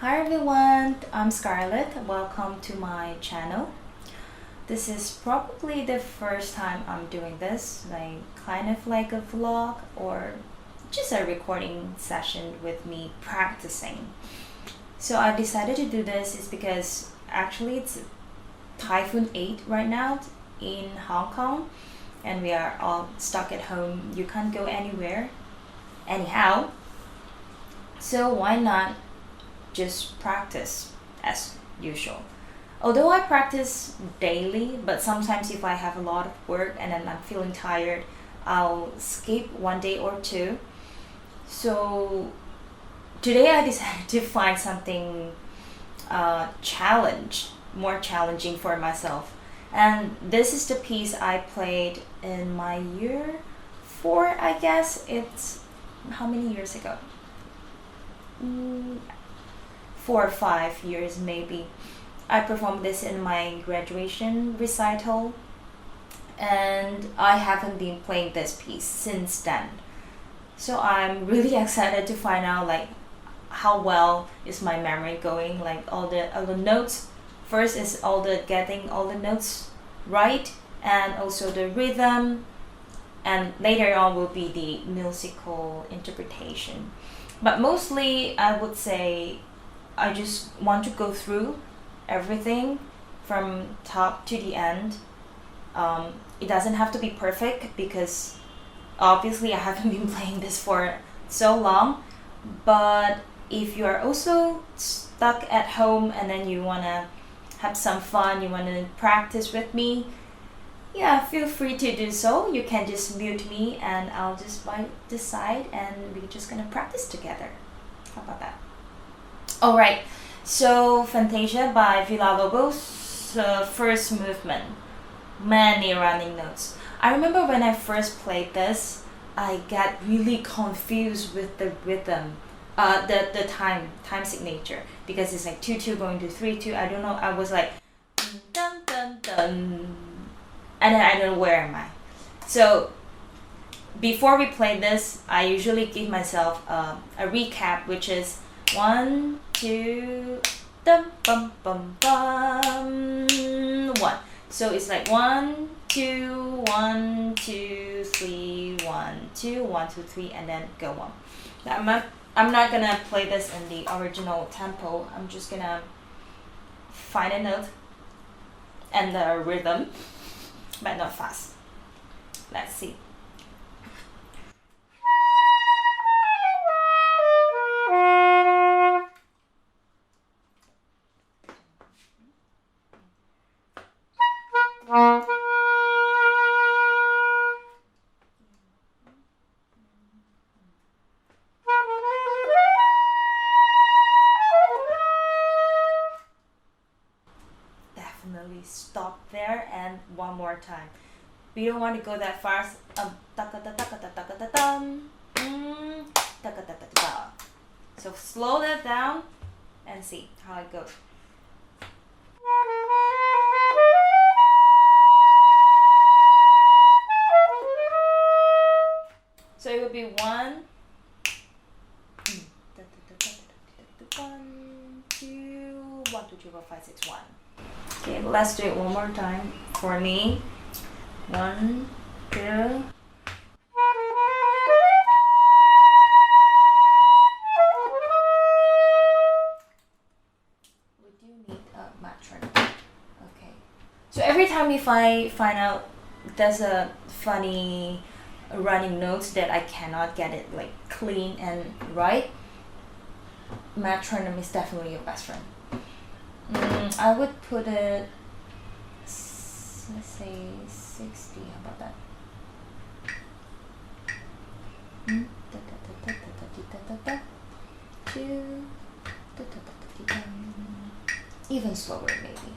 Hi everyone, I'm Scarlett. Welcome to my channel. This is probably the first time I'm doing this, like kind of like a vlog or just a recording session with me practicing. So I decided to do this is because actually it's Typhoon 8 right now in Hong Kong and we are all stuck at home. You can't go anywhere anyhow. So why not just practice as usual? Although I practice daily, but sometimes if I have a lot of work and then I'm feeling tired, I'll skip one day or two. So today I decided to find something more challenging for myself. And this is the piece I played in my year 4, I guess. It's how many years ago? 4 or 5 years maybe. I performed this in my graduation recital and I haven't been playing this piece since then. So I'm really excited to find out like how well is my memory going, like all the notes. First is getting all the notes right and also the rhythm, and later on will be the musical interpretation. But mostly I would say I just want to go through everything from top to the end. It doesn't have to be perfect because obviously I haven't been playing this for so long. But if you are also stuck at home and then you want to have some fun, you want to practice with me, yeah, feel free to do so. You can just mute me and I'll just by the side and we're just gonna practice together. How about that? Alright, so Fantasia by Villa-Lobos, first movement, many running notes. I remember when I first played this, I got really confused with the rhythm, the time signature, because it's like 2-2 going to 3-2. I don't know, I was like dun dun dun, and then I don't know where am I. So before we play this, I usually give myself a recap, which is 1, 2, dum bum bum bum 1. So it's like 1, 2, 1, 2, 3, 1, 2, 1, 2, 3, and then go on. Now I'm not gonna play this in the original tempo. I'm just gonna find a note and the rhythm, but not fast. Let's see. Definitely stop there and one more time. We don't want to go that fast. So slow that down and see how it goes. So it would be 1, 2, 1, 2, 3, 4, 5, 6, 1. Okay, let's do it one more time for me. 1, 2. We do need a metronome. Okay. So every time if I find out there's a funny running notes that I cannot get it like clean and right, metronome is definitely your best friend. I would put it, let's say 60. How about that? Even slower maybe.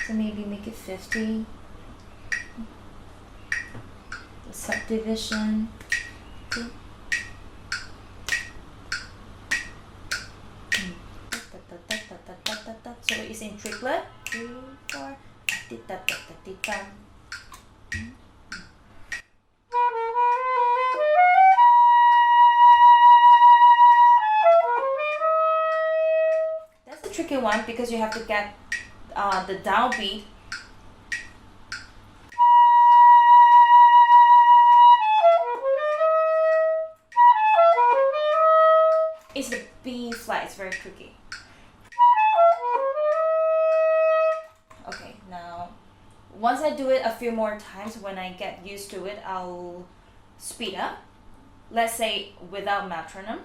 So maybe make it 50. The subdivision. So it's in triplet. 2, 4. tricky one because you have to get the downbeat. It's the B flat, it's very tricky. Okay, now once I do it a few more times, when I get used to it, I'll speed up. Let's say without metronome.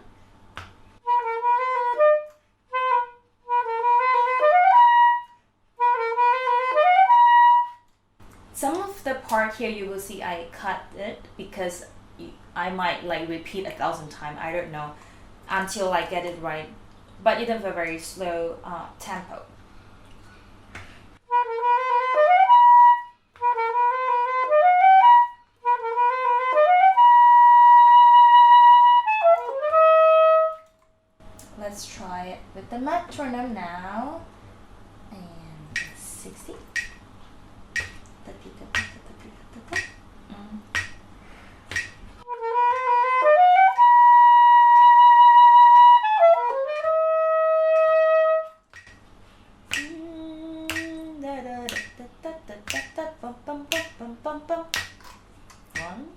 Some of the part here you will see I cut it because I might like repeat 1,000 times, I don't know, until I get it right, but it is a very slow tempo. Let's try it with the metronome now. And 60. One.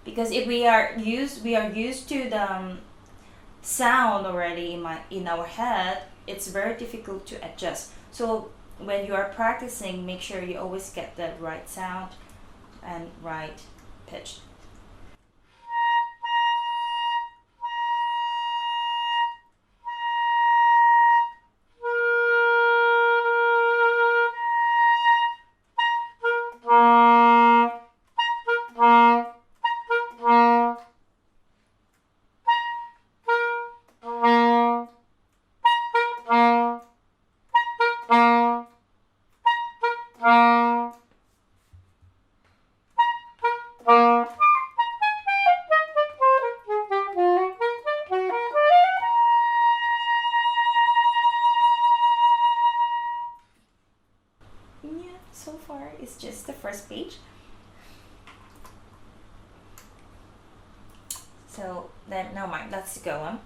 Because if we are used to the sound already in our head, it's very difficult to adjust. So when you are practicing, make sure you always get the right sound and right pitch. So far it's just the first page. So then, never mind, let's go on.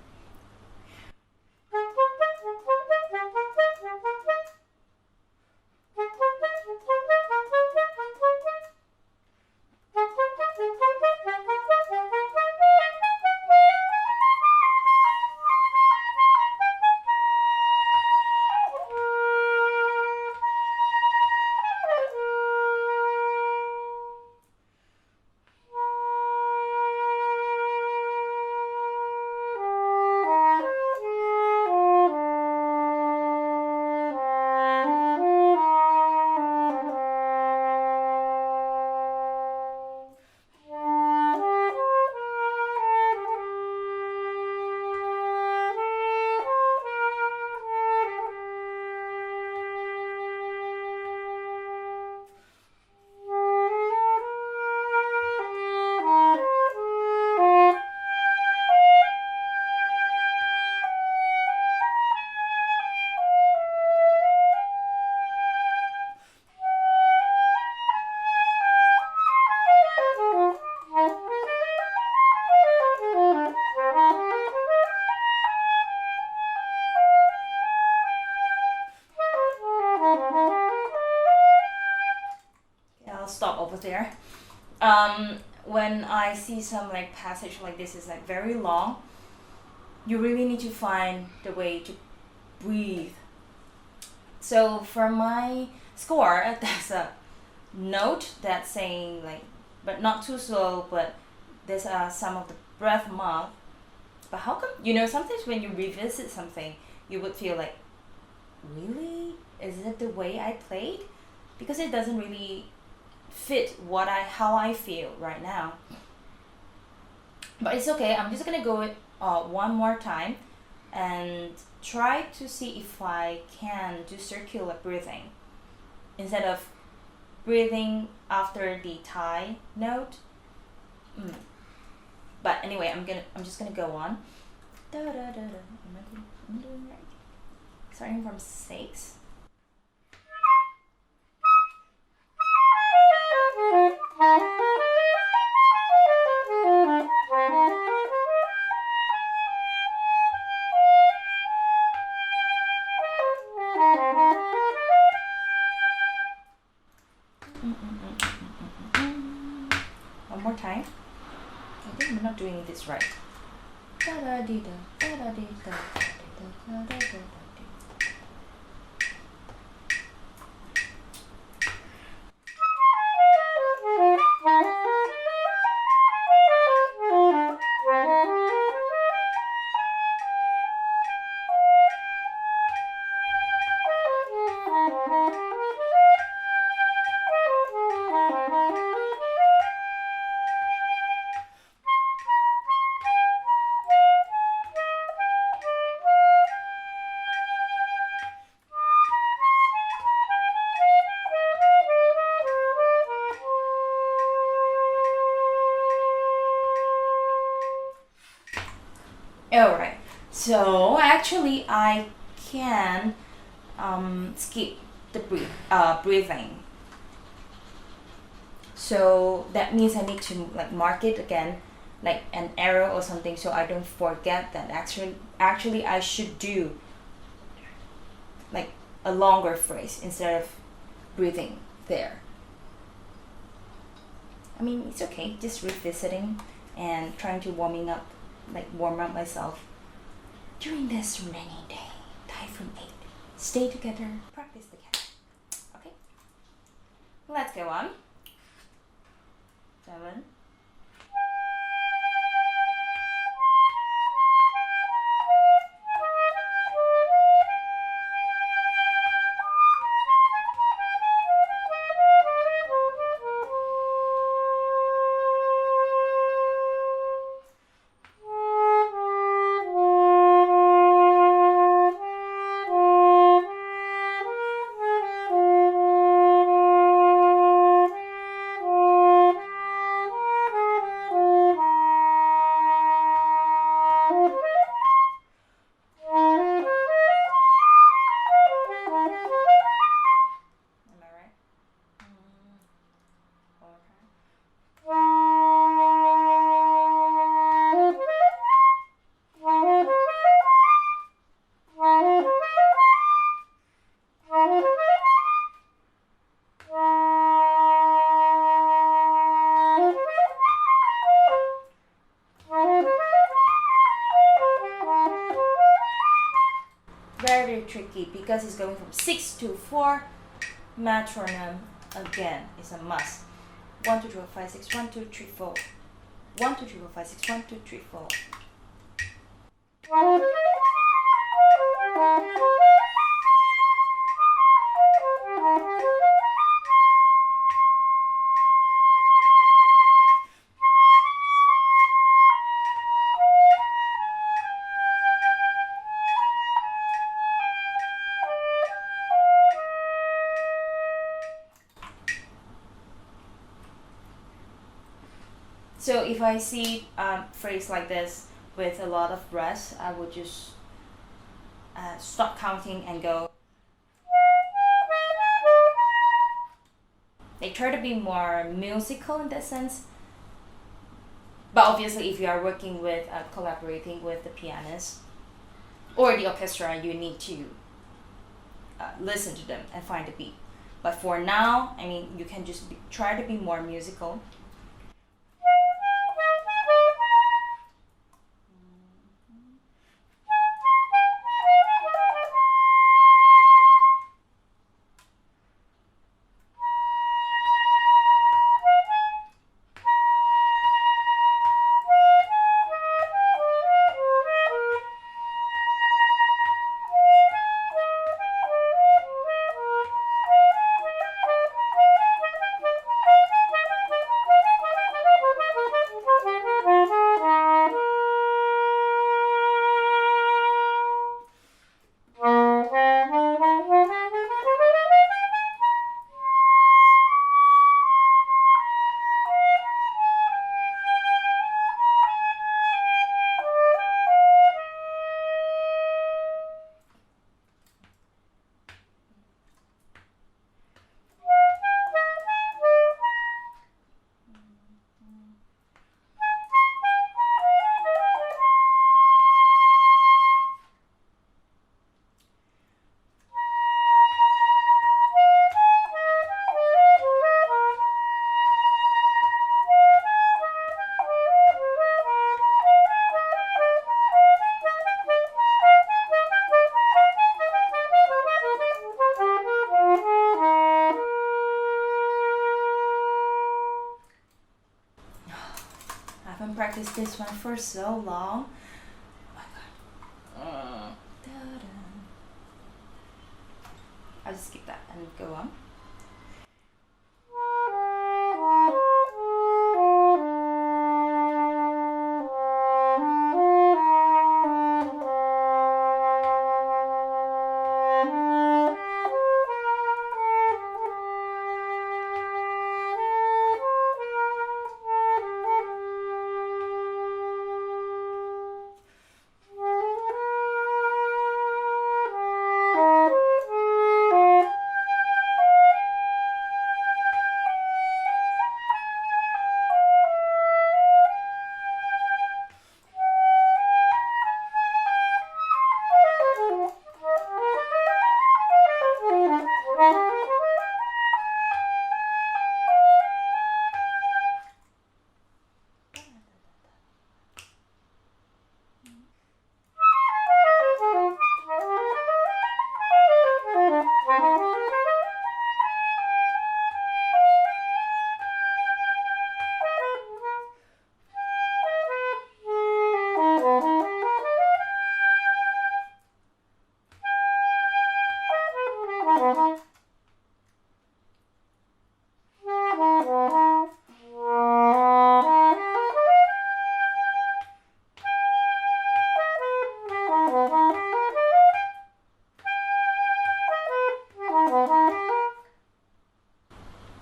Stop over there. When I see some like passage like this is like very long, you really need to find the way to breathe. So for my score, there's a note that's saying like, but not too slow, but there's some of the breath mark. But how come, sometimes when you revisit something, you would feel like, really? is it the way I played? Because it doesn't really fit how I feel right now. But it's okay. I'm just gonna go one more time and try to see if I can do circular breathing instead of breathing after the tie note. But anyway, I'm just gonna go on. Da, da, da, da. I'm doing right. Starting from 6. One more time. I think I'm not doing this right. Da da dee da da da dee da da da da da. Alright, so actually I can skip the breathing. So that means I need to like mark it again, like an arrow or something, so I don't forget that actually I should do like a longer phrase instead of breathing there. I mean, it's okay, just revisiting and trying to warm up myself during this rainy day. Typhoon 8. Stay together, practice together. Okay? Let's go on. 7. Very tricky because it's going from 6 to 4. Metronome again is a must. 1 2 3 4 5 6 1 2 3 4. 1 2 3 4 5 6 1 2 3 4. So if I see a phrase like this with a lot of breaths, I would just stop counting and go. They try to be more musical in that sense. But obviously, if you are working with collaborating with the pianist or the orchestra, you need to listen to them and find the beat. But for now, I mean, you can just try to be more musical. practiced this one for so long. Oh my god. I'll just skip that and go on.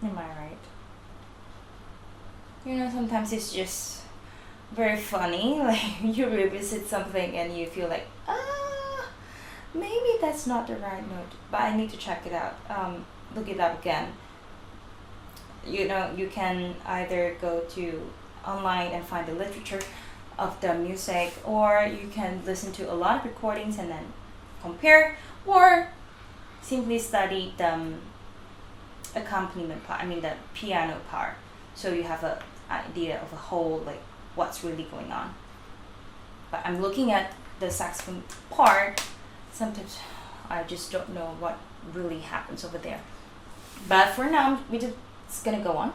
Am I right? You know, sometimes it's just very funny. Like you revisit something and you feel like, maybe that's not the right note, but I need to check it out. Look it up again. You know, you can either go to online and find the literature of the music, or you can listen to a lot of recordings and then compare, or simply study the accompaniment part, I mean the piano part, so you have an idea of a whole, like what's really going on. But I'm looking at the saxophone part, sometimes I just don't know what really happens over there. But for now, we're just gonna go on.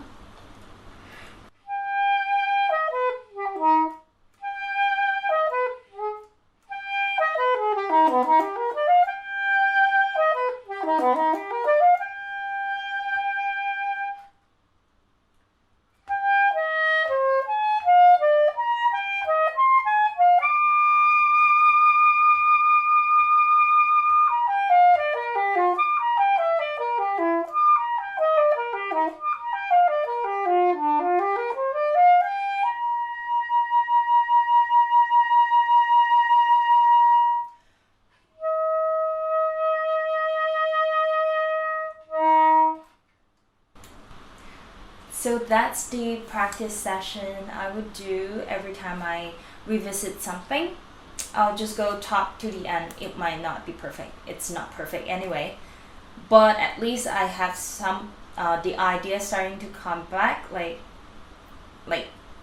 So that's the practice session I would do every time I revisit something. I'll just go top to the end. It might not be perfect. It's not perfect anyway. But at least I have some, the idea starting to come back. Like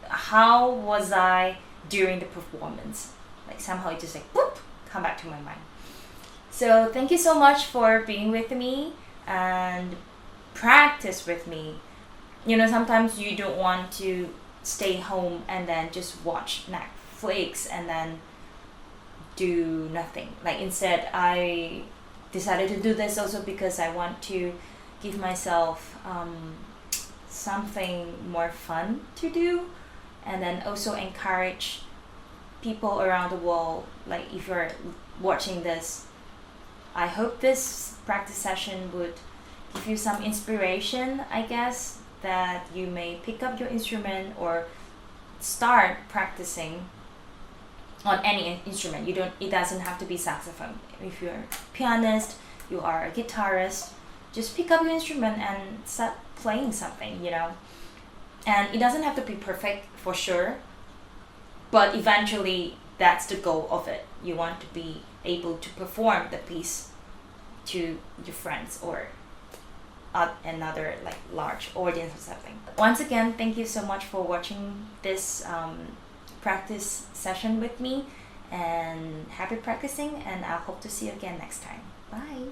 how was I during the performance? Like somehow it just like, whoop, come back to my mind. So thank you so much for being with me and practice with me. You know, sometimes you don't want to stay home and then just watch Netflix and then do nothing. Like instead, I decided to do this also because I want to give myself something more fun to do, and then also encourage people around the world. Like if you're watching this, I hope this practice session would give you some inspiration, I guess, that you may pick up your instrument or start practicing on any instrument. It doesn't have to be saxophone. If you're a pianist, you are a guitarist, just pick up your instrument and start playing something, you know. And it doesn't have to be perfect for sure, but eventually that's the goal of it. You want to be able to perform the piece to your friends or another like large audience or something. Once again, thank you so much for watching this practice session with me, and happy practicing, and I hope to see you again next time. Bye.